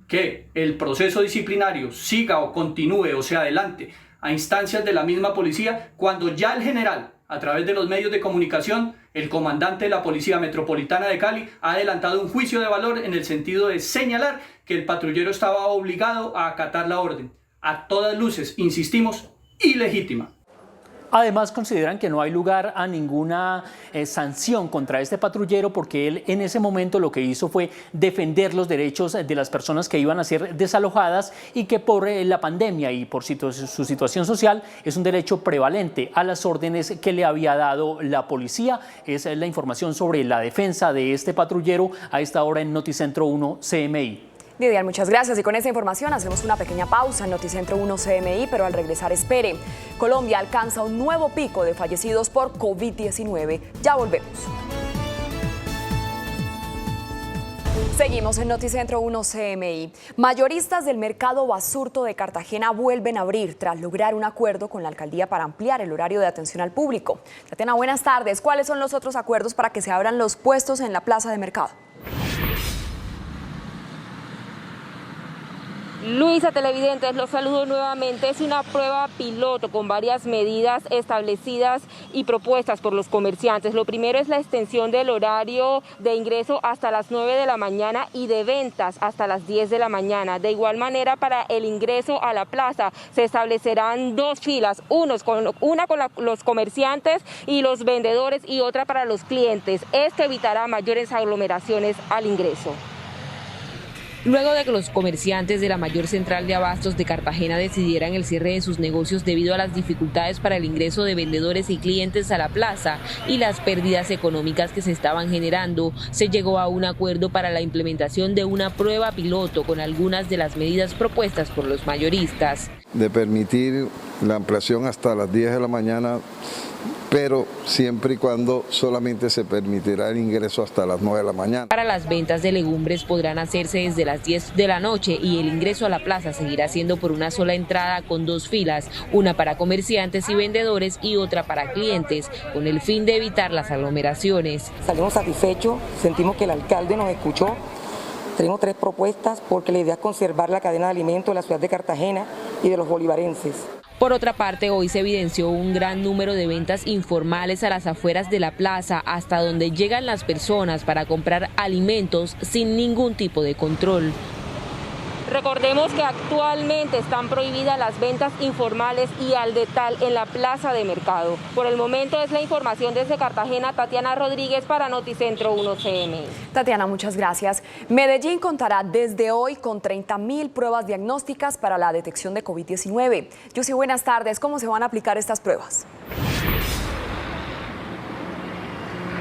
que el proceso disciplinario siga o continúe o se adelante a instancias de la misma policía cuando ya el general, a través de los medios de comunicación, el comandante de la Policía Metropolitana de Cali, ha adelantado un juicio de valor en el sentido de señalar que el patrullero estaba obligado a acatar la orden. A todas luces, insistimos, ilegítima. Además, consideran que no hay lugar a ninguna sanción contra este patrullero porque él en ese momento lo que hizo fue defender los derechos de las personas que iban a ser desalojadas y que por la pandemia y por su situación social es un derecho prevalente a las órdenes que le había dado la policía. Esa es la información sobre la defensa de este patrullero a esta hora en Noticentro 1 CMI. Didier, muchas gracias. Y con esta información hacemos una pequeña pausa en Noticentro 1 CMI, pero al regresar espere. Colombia alcanza un nuevo pico de fallecidos por COVID-19. Ya volvemos. Seguimos en Noticentro 1 CMI. Mayoristas del mercado Basurto de Cartagena vuelven a abrir tras lograr un acuerdo con la alcaldía para ampliar el horario de atención al público. Tatiana, buenas tardes. ¿Cuáles son los otros acuerdos para que se abran los puestos en la plaza de mercado? Luisa, televidentes, los saludo nuevamente. Es una prueba piloto con varias medidas establecidas y propuestas por los comerciantes. Lo primero es la extensión del horario de ingreso hasta las 9 de la mañana y de ventas hasta las 10 de la mañana. De igual manera, para el ingreso a la plaza se establecerán dos filas, una con los comerciantes y los vendedores y otra para los clientes. Esto evitará mayores aglomeraciones al ingreso. Luego de que los comerciantes de la mayor central de abastos de Cartagena decidieran el cierre de sus negocios debido a las dificultades para el ingreso de vendedores y clientes a la plaza y las pérdidas económicas que se estaban generando, se llegó a un acuerdo para la implementación de una prueba piloto con algunas de las medidas propuestas por los mayoristas. De permitir la ampliación hasta las 10 de la mañana, pero siempre y cuando solamente se permitirá el ingreso hasta las 9 de la mañana. Para las ventas de legumbres podrán hacerse desde las 10 de la noche y el ingreso a la plaza seguirá siendo por una sola entrada con dos filas, una para comerciantes y vendedores y otra para clientes, con el fin de evitar las aglomeraciones. Salimos satisfechos, sentimos que el alcalde nos escuchó. Tenemos tres propuestas porque la idea es conservar la cadena de alimentos de la ciudad de Cartagena y de los bolivarenses. Por otra parte, hoy se evidenció un gran número de ventas informales a las afueras de la plaza, hasta donde llegan las personas para comprar alimentos sin ningún tipo de control. Recordemos que actualmente están prohibidas las ventas informales y al detal en la plaza de mercado. Por el momento es la información desde Cartagena, Tatiana Rodríguez para Noticentro 1 CMI. Tatiana, muchas gracias. Medellín contará desde hoy con 30.000 pruebas diagnósticas para la detección de COVID-19. Yusi, buenas tardes. ¿Cómo se van a aplicar estas pruebas?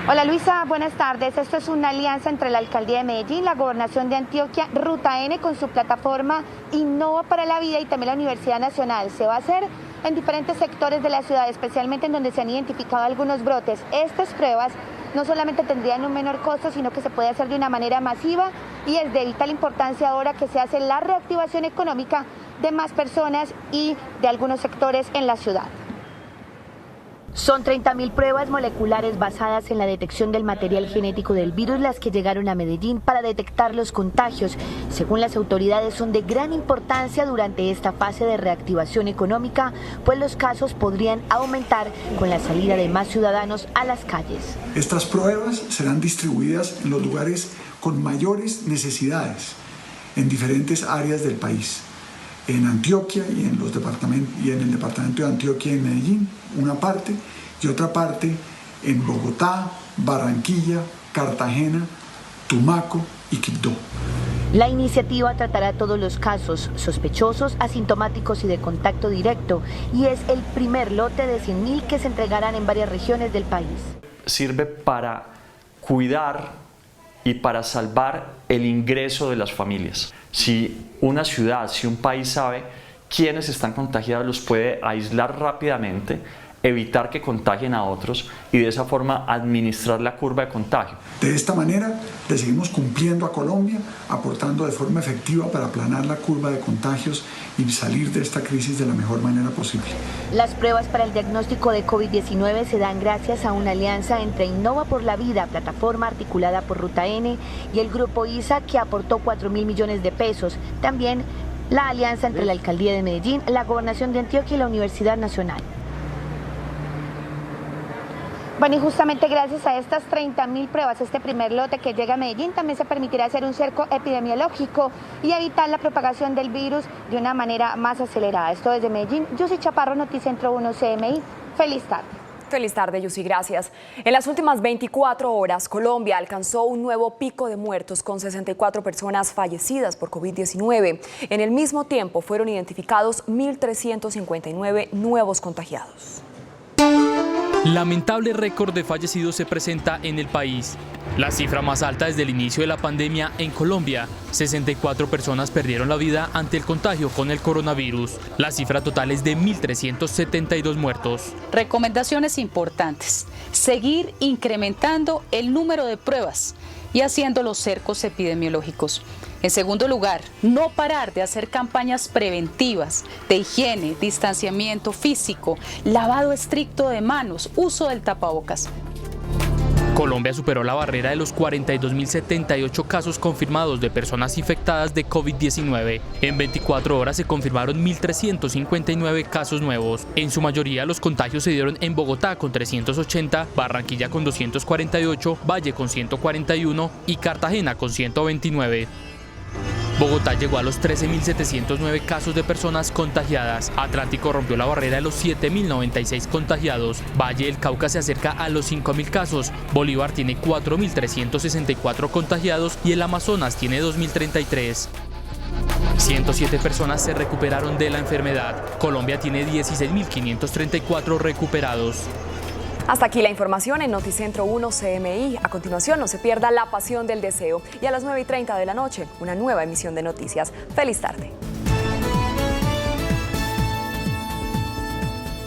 Hola Luisa, buenas tardes. Esto es una alianza entre la Alcaldía de Medellín, la Gobernación de Antioquia, Ruta N con su plataforma Innova para la Vida y también la Universidad Nacional. Se va a hacer en diferentes sectores de la ciudad, especialmente en donde se han identificado algunos brotes. Estas pruebas no solamente tendrían un menor costo, sino que se puede hacer de una manera masiva y es de vital importancia ahora que se hace la reactivación económica de más personas y de algunos sectores en la ciudad. Son 30.000 pruebas moleculares basadas en la detección del material genético del virus las que llegaron a Medellín para detectar los contagios. Según las autoridades, son de gran importancia durante esta fase de reactivación económica, pues los casos podrían aumentar con la salida de más ciudadanos a las calles. Estas pruebas serán distribuidas en los lugares con mayores necesidades en diferentes áreas del país. En Antioquia y en el departamento de Antioquia y en Medellín, una parte, y otra parte en Bogotá, Barranquilla, Cartagena, Tumaco y Quibdó. La iniciativa tratará todos los casos sospechosos, asintomáticos y de contacto directo, y es el primer lote de 100.000 que se entregarán en varias regiones del país. Sirve para cuidar y para salvar el ingreso de las familias. Si una ciudad, si un país sabe quiénes están contagiados, los puede aislar rápidamente evitar que contagien a otros y de esa forma administrar la curva de contagio. De esta manera le seguimos cumpliendo a Colombia, aportando de forma efectiva para aplanar la curva de contagios y salir de esta crisis de la mejor manera posible. Las pruebas para el diagnóstico de COVID-19 se dan gracias a una alianza entre Innova por la Vida, plataforma articulada por Ruta N, y el Grupo ISA, que aportó 4.000 millones de pesos. También la alianza entre la Alcaldía de Medellín, la Gobernación de Antioquia y la Universidad Nacional. Bueno, y justamente gracias a estas 30.000 pruebas, este primer lote que llega a Medellín, también se permitirá hacer un cerco epidemiológico y evitar la propagación del virus de una manera más acelerada. Esto desde Medellín, Yusi Chaparro, Noticentro 1 CMI. Feliz tarde. Feliz tarde, Yusi, gracias. En las últimas 24 horas, Colombia alcanzó un nuevo pico de muertos con 64 personas fallecidas por COVID-19. En el mismo tiempo fueron identificados 1.359 nuevos contagiados. Lamentable récord de fallecidos se presenta en el país. La cifra más alta desde el inicio de la pandemia en Colombia. 64 personas perdieron la vida ante el contagio con el coronavirus. La cifra total es de 1.372 muertos. Recomendaciones importantes: seguir incrementando el número de pruebas y haciendo los cercos epidemiológicos. En segundo lugar, no parar de hacer campañas preventivas de higiene, distanciamiento físico, lavado estricto de manos, uso del tapabocas. Colombia superó la barrera de los 42.078 casos confirmados de personas infectadas de COVID-19. En 24 horas se confirmaron 1.359 casos nuevos. En su mayoría los contagios se dieron en Bogotá con 380, Barranquilla con 248, Valle con 141 y Cartagena con 129. Bogotá llegó a los 13.709 casos de personas contagiadas. Atlántico rompió la barrera de los 7.096 contagiados. Valle del Cauca se acerca a los 5.000 casos. Bolívar tiene 4.364 contagiados y el Amazonas tiene 2.033. 107 personas se recuperaron de la enfermedad. Colombia tiene 16.534 recuperados. Hasta aquí la información en Noticentro 1 CMI. A continuación, no se pierda La Pasión del Deseo. Y a las 9:30 de la noche, una nueva emisión de noticias. ¡Feliz tarde!